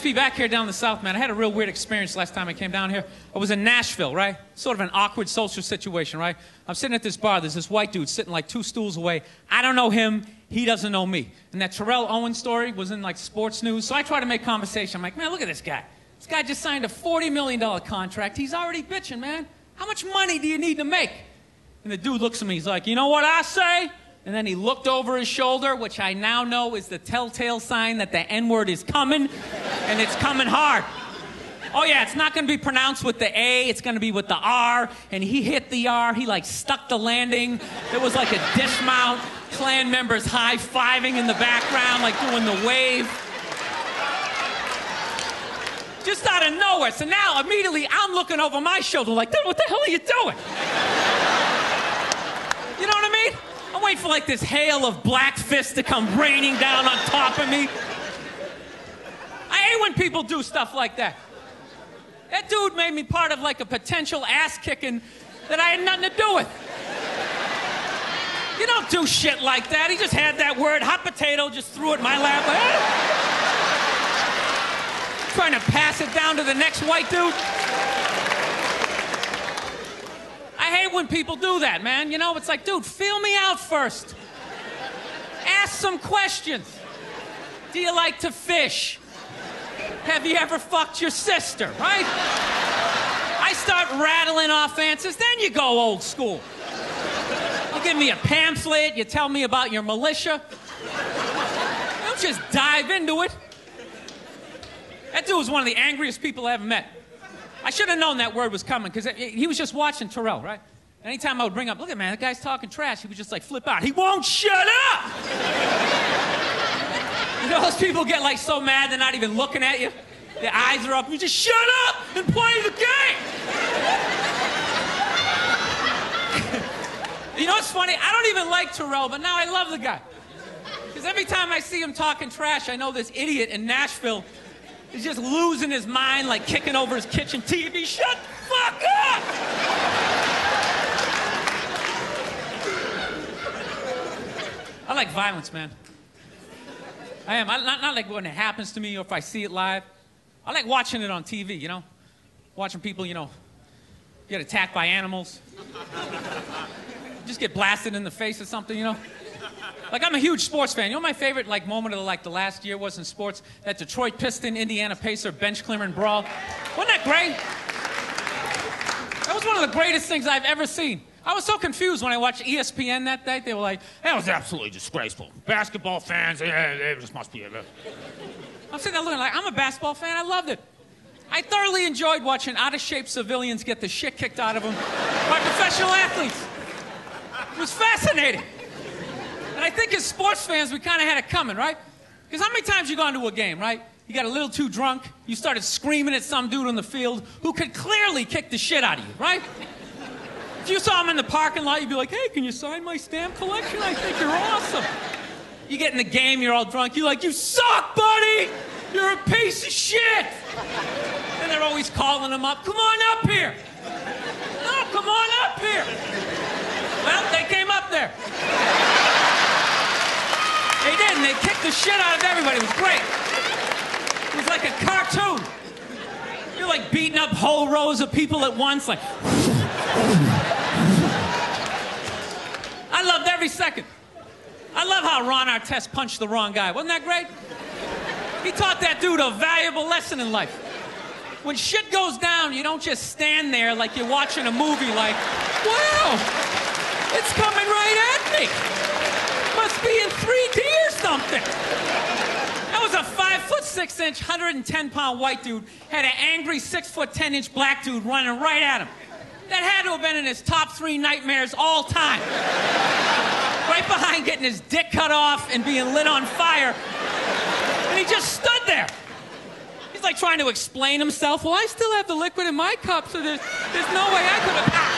be back here down in the South, man. I had a real weird experience last time I came down here. I was in Nashville, right? Sort of an awkward social situation, right? I'm sitting at this bar. There's this white dude sitting like 2 stools away. I don't know him. He doesn't know me. And that Terrell Owens story was in like sports news. So I try to make conversation. I'm like, man, look at this guy. This guy just signed a $40 million contract. He's already bitching, man. How much money do you need to make? And the dude looks at me. He's like, you know what I say? And then he looked over his shoulder, which I now know is the telltale sign that the N-word is coming, and it's coming hard. Oh, yeah, it's not going to be pronounced with the A. It's going to be with the R. And he hit the R. He, like, stuck the landing. There was, like, a dismount. Klan members high-fiving in the background, like doing the wave. Just out of nowhere. So now, immediately, I'm looking over my shoulder like, dude, what the hell are you doing? You know what I mean? I'm waiting for, like, this hail of black fists to come raining down on top of me. I hate when people do stuff like that. That dude made me part of, like, a potential ass-kicking that I had nothing to do with. You don't do shit like that. He just had that word, hot potato, just threw it in my lap. Like, trying to pass it down to the next white dude. I hate when people do that, man. You know, it's like, dude, feel me out first. Ask some questions. Do you like to fish? Have you ever fucked your sister, right? I start rattling off answers, then you go old school. You give me a pamphlet, you tell me about your militia. Don't just dive into it. That dude was one of the angriest people I ever met. I should have known that word was coming, because he was just watching Terrell, right? Anytime I would bring up, look at man, that guy's talking trash, he would just like flip out. He won't shut up! You know those people get like so mad they're not even looking at you? Their eyes are up, you just shut up and play the game! You know what's funny? I don't even like Terrell, but now I love the guy. Because every time I see him talking trash, I know this idiot in Nashville is just losing his mind, like kicking over his kitchen TV. Shut the fuck up! I like violence, man. I am. Not like when it happens to me or if I see it live. I like watching it on TV, you know? Watching people, you know, get attacked by animals. Just get blasted in the face or something, you know? Like, I'm a huge sports fan. You know my favorite, like, moment of, like, the last year was in sports? That Detroit Piston, Indiana Pacer bench clearing brawl. Wasn't that great? That was one of the greatest things I've ever seen. I was so confused when I watched ESPN that day. They were like, that was absolutely disgraceful. Basketball fans, they just must be... I'm sitting there looking like, I'm a basketball fan. I loved it. I thoroughly enjoyed watching out-of-shape civilians get the shit kicked out of them by professional athletes. It was fascinating. And I think as sports fans, we kind of had it coming, right? Because how many times you gone to a game, right? You got a little too drunk, you started screaming at some dude on the field who could clearly kick the shit out of you, right? If you saw him in the parking lot, you'd be like, hey, can you sign my stamp collection? I think you're awesome. You get in the game, you're all drunk, you're like, you suck, buddy! You're a piece of shit! And they're always calling him up, come on up here! No, come on up here! Well, they came up there. They did, and they kicked the shit out of everybody. It was great. It was like a cartoon. You're like beating up whole rows of people at once, like... I loved every second. I love how Ron Artest punched the wrong guy. Wasn't that great? He taught that dude a valuable lesson in life. When shit goes down, you don't just stand there like you're watching a movie like, wow, it's coming right at me. Must be in 3D or something. That was a 5'6", 110-pound white dude, had an angry 6'10" black dude running right at him. That had to have been in his top 3 nightmares all time. Right behind getting his dick cut off and being lit on fire. And he just stood there. He's like trying to explain himself. Well, I still have the liquid in my cup, so there's no way I could have...